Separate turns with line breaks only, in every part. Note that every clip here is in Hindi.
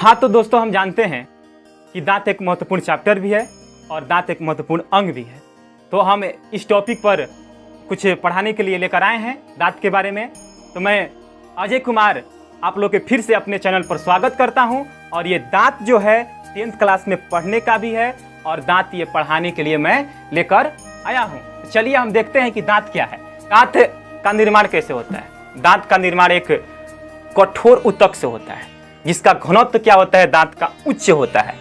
हाँ तो दोस्तों, हम जानते हैं कि दांत एक महत्वपूर्ण चैप्टर भी है और दांत एक महत्वपूर्ण अंग भी है। तो हम इस टॉपिक पर कुछ पढ़ाने के लिए लेकर आए हैं दांत के बारे में। तो मैं अजय कुमार आप लोग के फिर से अपने चैनल पर स्वागत करता हूं। और ये दांत जो है 10th क्लास में पढ़ने का भी है और दांत ये पढ़ाने के लिए मैं लेकर आया हूं। तो चलिए हम देखते हैं कि दांत क्या है, दांत का निर्माण कैसे होता है। दांत का निर्माण एक कठोर ऊतक से होता है जिसका घनत्व क्या होता है, दांत का उच्च होता है।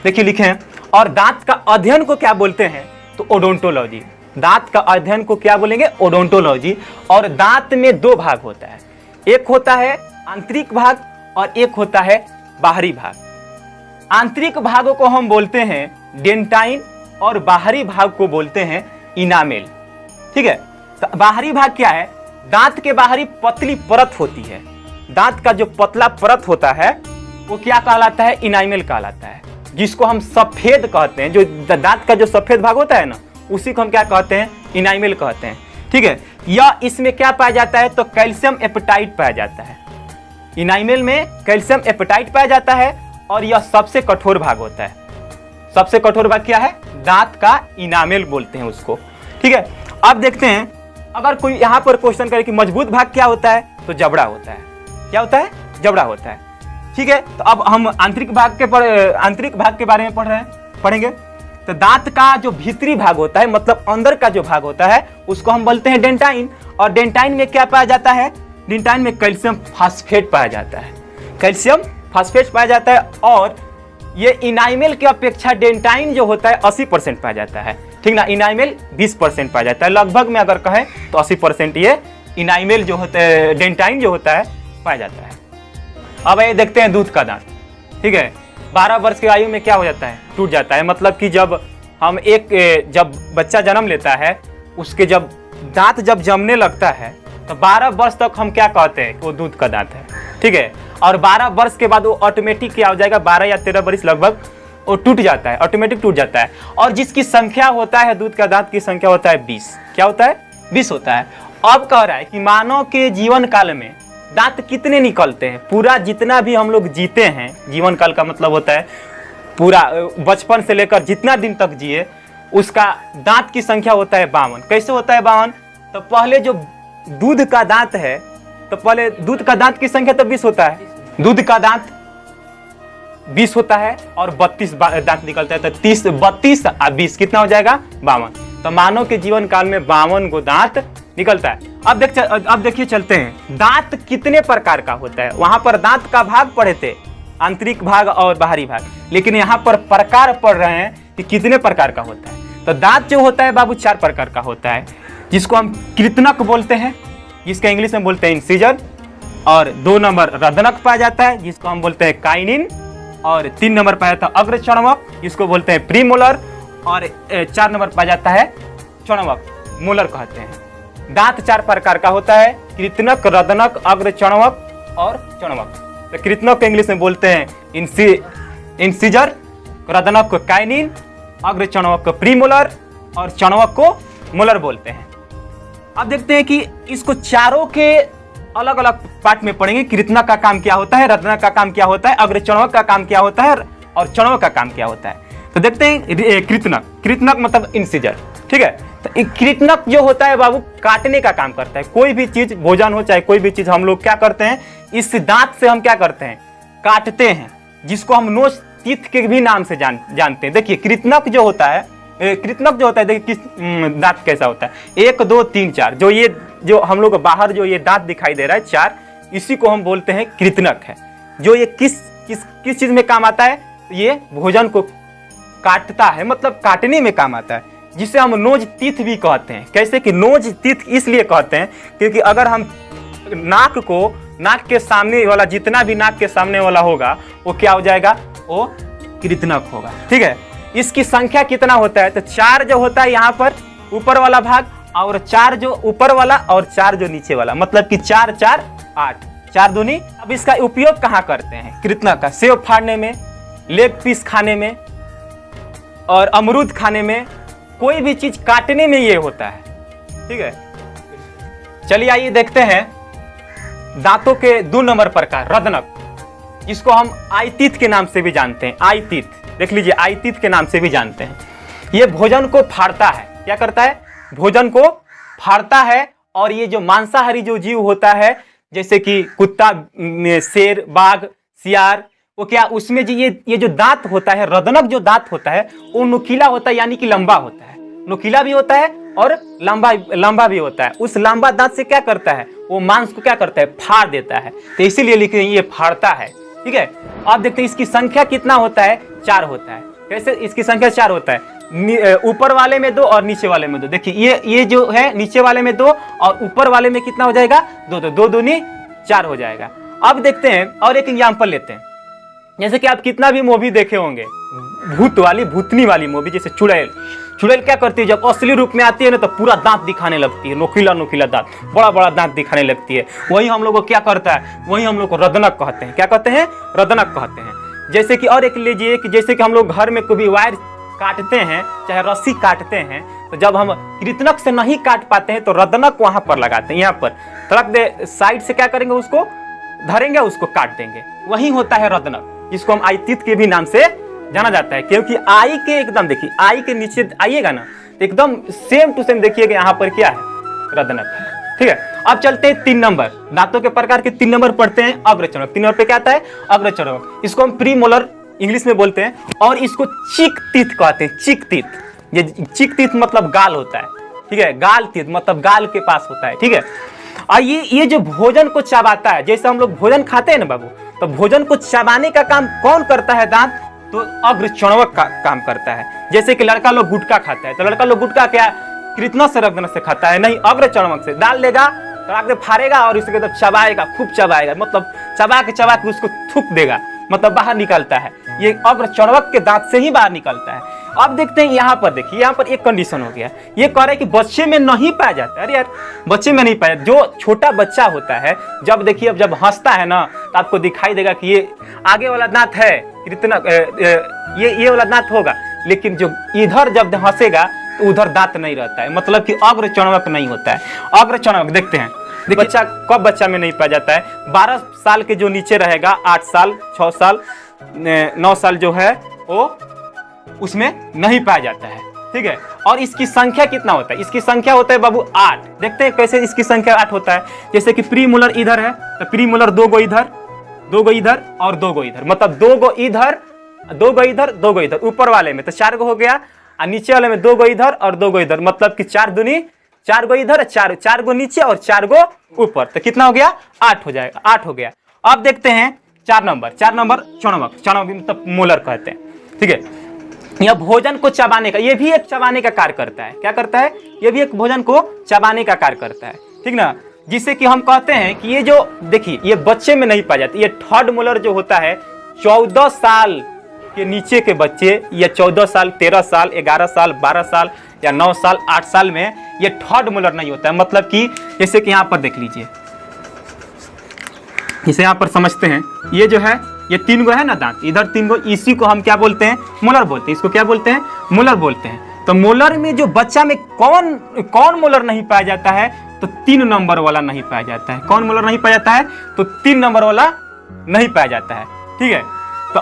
देखिए लिखे हैं। और दांत का अध्ययन को क्या बोलते हैं, तो ओडोंटोलॉजी। दांत का अध्ययन को क्या बोलेंगे, ओडोंटोलॉजी। और दांत में दो भाग होता है, एक होता है आंतरिक भाग और एक होता है बाहरी भाग। आंतरिक भागों को हम बोलते हैं डेंटाइन और बाहरी भाग को बोलते हैं इनामेल। ठीक है। तो बाहरी भाग क्या है, दांत के बाहरी पतली परत होती है। दांत का जो पतला परत होता है वो क्या कहलाता है, इनामेल कहलाता है, जिसको हम सफेद कहते हैं। जो दांत का जो सफेद भाग होता है ना, उसी को हम क्या कहते हैं, इनामेल कहते हैं। ठीक है। या इसमें क्या पाया जाता है, तो कैल्शियम एपेटाइट पाया जाता है। इनामेल में कैल्शियम एपेटाइट पाया जाता है और यह सबसे कठोर भाग होता है। सबसे कठोर भाग क्या है, दांत का इनामेल बोलते हैं उसको। ठीक है। अब देखते हैं, अगर कोई यहाँ पर क्वेश्चन करे कि मजबूत भाग क्या होता है, तो जबड़ा होता है। क्या होता है, जबड़ा होता है। ठीक है। तो अब हम आंतरिक भाग के बारे में पढ़ेंगे। तो दांत का जो भीतरी भाग होता है, मतलब अंदर का जो भाग होता है, उसको हम बोलते हैं डेंटाइन। और डेंटाइन में क्या पाया जाता है, डेंटाइन में कैल्शियम फास्फेट पाया जाता है। कैल्शियम फास्फेट पाया जाता है। और ये इनामेल की अपेक्षा डेंटाइन जो होता है 80% पाया जाता है। ठीक ना। इनामेल 20% पाया जाता है। लगभग में अगर कहें तो 80% ये इनामेल जो होता है, डेंटाइन जो होता है, पाया जाता है। अब ये देखते हैं दूध का दांत। ठीक है। 12 वर्ष की आयु में क्या हो जाता है, टूट जाता है। मतलब कि जब बच्चा जन्म लेता है, उसके जब दांत जब जमने लगता है, तो 12 वर्ष तक हम क्या कहते हैं, वो दूध का दांत है। ठीक है। और 12 वर्ष के बाद वो ऑटोमेटिक क्या हो जाएगा, 12 या 13 वर्ष लगभग वो टूट जाता है, ऑटोमेटिक टूट जाता है। और जिसकी संख्या होता है, दूध का दांत की संख्या होता है 20। क्या होता है, 20 होता है। अब कह रहा है कि मानव के जीवन काल में दांत कितने निकलते हैं। पूरा जितना भी हम लोग जीते हैं, जीवन काल का मतलब होता है पूरा बचपन से लेकर जितना दिन तक जिए, उसका दांत की संख्या होता है 52। कैसे होता है 52, तो पहले जो दूध का दांत है, तो पहले दूध का दांत की संख्या तो 20 होता है। दूध का दांत 20 होता है और 32 दांत निकलता है। तो 30, 32 और 20 कितना हो जाएगा, 52। तो मानव के जीवन काल में 52 गो दांत निकलता है। अब देखिए चलते हैं, दांत कितने प्रकार का होता है। वहां पर दांत का भाग पढ़े थे, आंतरिक भाग और बाहरी भाग, लेकिन यहाँ पर प्रकार पढ़ रहे हैं कि कितने प्रकार का होता है। तो दांत जो होता है बाबू 4 प्रकार का होता है, जिसको हम कृतनक बोलते हैं, जिसका इंग्लिश में बोलते हैं इंसिजर। और 2 नंबर रदनक पाया जाता है, जिसको हम बोलते हैं काइनिन। और 3 नंबर पाया जाता है अग्रचर्णवक, जिसको बोलते हैं प्रीमोलर। और 4 नंबर पाया जाता है चर्णवक, मोलर कहते हैं। दांत 4 प्रकार का होता है, कृतनक, रदनक, अग्रचर्णवक और चर्णवक। तो कृतनक को इंग्लिश में बोलते हैं इंसिजर, रदनक को काइनिन, अग्रचर्णवक को प्रीमोलर और चर्णवक को मोलर बोलते हैं। अब देखते हैं कि इसको चारों के अलग अलग पार्ट में पढ़ेंगे। कृतनक का काम क्या होता है, रदनक का काम क्या होता है, अग्रचर्णवक का काम क्या होता है और चर्णवक का काम क्या होता है। तो देखते हैं कृतनक मतलब इंसिजर। ठीक है। तो कृतनक जो होता है बाबू, काटने का काम करता है। कोई भी चीज, भोजन हो चाहे कोई भी चीज, हम लोग क्या करते हैं, इस दांत से हम क्या करते हैं, काटते हैं, जिसको हम नोच तीथ के भी नाम से जानते हैं। देखिए कृतनक जो होता है, देखिए किस दांत कैसा होता है, 1 2 3 4, जो हम लोग बाहर जो ये दांत दिखाई दे रहा है 4, इसी को हम बोलते हैं कृतनक है। जो ये किस चीज में काम आता है, ये भोजन को काटता है, मतलब काटने में काम आता है, जिसे हम नोज तीथ भी कहते हैं। कैसे कि नोज तीथ इसलिए कहते हैं क्योंकि अगर हम नाक के सामने वाला, जितना भी नाक के सामने वाला होगा, वो क्या हो जाएगा, वो कृतनक होगा। ठीक है। इसकी संख्या कितना होता है, तो 4 जो होता है यहाँ पर ऊपर वाला भाग, और 4 जो ऊपर वाला और 4 जो नीचे वाला, मतलब कि 4 4 8, 4 दूनी। अब इसका उपयोग कहाँ करते हैं कृतनक का, सेव फाड़ने में, लेग पीस खाने में और अमरूद खाने में, कोई भी चीज काटने में ये होता है। ठीक है। चलिए आइए देखते हैं दांतों के 2 नंबर प्रकार, रदनक। जिसको हम आयतीत के नाम से भी जानते हैं। आयतीत, देख लीजिए, आयतीत के नाम से भी जानते हैं। ये भोजन को फाड़ता है। क्या करता है? भोजन को फाड़ता है। और ये जो मांसाहारी जो जीव होता है, जैसे कि कुत्ता, शेर, बाघ, सियार, वो क्या उसमें जी ये जो दांत होता है, रदनक जो दांत होता है, वो नुकीला होता है, यानी कि लंबा होता है। नुकीला भी होता है और लंबा भी होता है। उस लंबा दांत से क्या करता है? वो मांस को क्या करता है? फाड़ देता है। तो इसीलिए लिखे हैं ये फाड़ता है। ठीक है, अब देखते हैं इसकी संख्या कितना होता है? 4 होता है। कैसे इसकी संख्या 4 होता है? ऊपर वाले में 2 और नीचे वाले में 2। देखिए ये जो है नीचे वाले में 2 और ऊपर वाले में कितना हो जाएगा? 2। तो 2 दूनी 4 हो जाएगा। अब देखते हैं और एक एग्जाम्पल लेते हैं। जैसे कि आप कितना भी मूवी देखे होंगे, भूतनी वाली मूवी, जैसे चुड़ैल। चुड़ैल क्या करती है? जब असली रूप में आती है ना, तो पूरा दांत दिखाने लगती है, नोकीला दांत, बड़ा दांत दिखाने लगती है। वही हम लोग को क्या करता है? वही हम लोग को रदनक कहते हैं। क्या कहते हैं? रदनक कहते हैं। जैसे कि और एक लीजिए कि जैसे कि हम लोग घर में कोई वायर काटते हैं, चाहे रस्सी काटते हैं, तो जब हम कृतनक से नहीं काट पाते हैं तो रदनक वहां पर लगाते हैं। यहाँ पर तड़क दे साइड से क्या करेंगे? उसको धरेंगे, उसको काट देंगे। वही होता है रदनक, जिसको हम आयतीत के भी नाम से जाना जाता है। क्योंकि आई के एकदम देखिए, आई के नीचे आइएगा ना, एकदम सेम टू सेम देखिएगा यहाँ पर क्या है? रदनक है। ठीक है, अब चलते हैं 3 नंबर। दांतों के प्रकार के 3 नंबर पढ़ते हैं। अग्रचर्वक। 3 नंबर पे क्या आता है? अग्रचर्वक। इसको हम प्रीमोलर इंग्लिश में बोलते हैं, और इसको चिक टीथ कहते हैं। चिक टीथ, ये चिक टीथ मतलब गाल होता है। ठीक है, गाल टीथ मतलब गाल के पास होता है। ठीक है, और ये जो भोजन को चबाता है, जैसे हम लोग भोजन खाते हैं ना बाबू, तो भोजन को चबाने का काम कौन करता है? दांत। तो अग्रचर्वक का काम करता है। जैसे कि लड़का लोग गुटखा खाता है, तो लड़का लोग गुटखा क्या कृतनक से रगड़ने से खाता है? नहीं, अग्रचर्वक से। डाल लेगा, तो फाड़ेगा और उसके बाद चबाएगा, खूब चबाएगा, मतलब चबा के उसको थूक देगा, मतलब बाहर निकलता है। ये अग्रचर्वक के दांत से ही बाहर निकलता है। अब देखते हैं यहाँ पर, देखिए यहाँ पर एक कंडीशन हो गया। ये कह रहे हैं कि बच्चे में नहीं पाया जाता। अरे यार, बच्चे में नहीं पाया। जो छोटा बच्चा होता है, जब देखिए अब जब हंसता है ना, तो आपको दिखाई देगा कि ये आगे वाला दांत है, कृतनक, ये वाला दांत होगा, लेकिन जो इधर जब हंसेगा तो उधर दांत नहीं रहता है, मतलब कि अग्रचर्वक नहीं होता है। अग्रचर्वक देखते हैं, बच्चा कब बच्चा में नहीं पाया जाता है? 12 साल के जो नीचे रहेगा, 8 साल, 6 साल, 9 साल जो है वो उसमें नहीं पाया जाता है। ठीक है, और इसकी संख्या कितना होता है? इसकी संख्या होता है बाबू 8। देखते हैं कैसे इसकी संख्या 8 होता है। जैसे कि प्रीमोलर इधर है, तो प्रीमोलर 2 गो इधर, 2 गो इधर और 2 गो इधर, मतलब 2 गो इधर, 2 गो इधर, 2 गो इधर। ऊपर वाले में तो 4 गो हो गया, और नीचे वाले में 2 गो इधर और 2 गो इधर, मतलब कि 4 दूनी 4 गो इधर, 4 गो नीचे और 4 गो ऊपर। तो कितना हो गया? 8 हो जाएगा। 8 हो गया। अब देखते हैं 4 नंबर। 4 नंबर चणवक। चणवक मतलब मोलर कहते हैं। ठीक है, यह भोजन को चबाने का, ये भी एक चबाने का कार्य करता है। क्या करता है? ये भी एक भोजन को चबाने का कार्य करता है। ठीक ना, जिससे कि हम कहते हैं कि ये जो देखिए, ये बच्चे में नहीं पाया जाता। ये थर्ड मोलर जो होता है, 14 साल के नीचे के बच्चे, या 14 साल, 13 साल, 11 साल, 12 साल या 9 साल, 8 साल में ये थर्ड मोलर नहीं होता है। मतलब कि जैसे कि यहाँ पर देख लीजिए, इसे यहाँ पर समझते हैं। ये जो है, ये 3 गो है ना दांत, इधर 3 गो, इसी को हम क्या बोलते हैं? मोलर बोलते हैं। इसको क्या बोलते हैं? मोलर बोलते हैं। तो मोलर में जो बच्चा में कौन मोलर नहीं पाया जाता है? तो 3 नंबर वाला नहीं पाया जाता है। कौन मोलर नहीं पाया जाता है? तो 3 नंबर वाला नहीं पाया जाता है। ठीक है, तो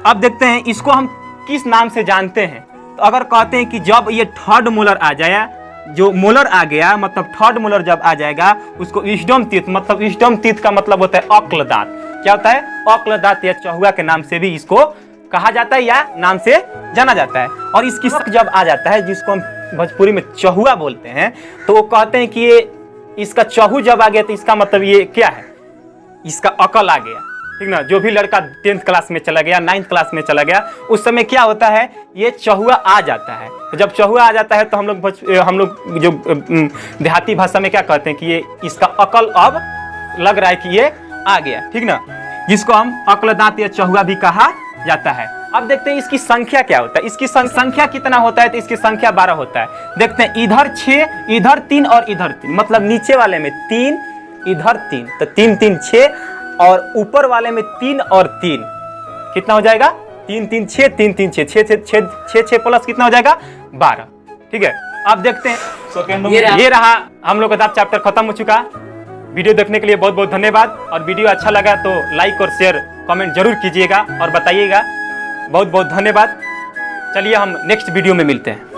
अब देखते हैं इसको हम किस नाम से जानते हैं। तो अगर कहते हैं कि जब ये थर्ड मोलर आ जाए, जो मोलर आ गया, मतलब थर्ड मोलर जब आ जाएगा, उसको विजडम टीथ, मतलब विजडम टीथ का मतलब होता है अक्ल दांत। क्या होता है? अक्ल दांत या चहुआ के नाम से भी इसको कहा जाता है या नाम से जाना जाता है। और इसकी जब आ जाता है, जिसको हम भोजपुरी में चहुआ बोलते हैं, तो वो कहते हैं कि ये इसका चहु जब आ गया, तो इसका मतलब ये क्या है? इसका अकल आ गया। ठीक ना, जो भी लड़का 10th क्लास में चला गया, 9th क्लास में चला गया, उस समय क्या होता है? ये चहुआ आ जाता है। तो जब चहुआ आ जाता है तो हम लोग जो देहाती भाषा में क्या कहते हैं कि ये इसका अकल अब लग रहा है कि ये आ गया। ठीक ना, जिसको हम अक्ल दांत या चहुआ भी कहा जाता है। अब देखते हैं इसकी संख्या क्या होता है। इसकी संख्या कितना होता है? तो इसकी संख्या 12 होता है। देखते हैं, इधर 6, इधर 3 और इधर 3, मतलब नीचे वाले में 3, इधर 3, तो 3 3 6, और ऊपर वाले में 3 और 3, कितना हो जाएगा? 3 3 6, 3 3 6, 6 प्लस कितना हो जाएगा? 12। ठीक है, अब देखते हैं, ये रहा हम लोग का दांत चैप्टर खत्म हो चुका। वीडियो देखने के लिए बहुत बहुत धन्यवाद। और वीडियो अच्छा लगा तो लाइक और शेयर कमेंट जरूर कीजिएगा और बताइएगा। बहुत बहुत धन्यवाद। चलिए हम नेक्स्ट वीडियो में मिलते हैं।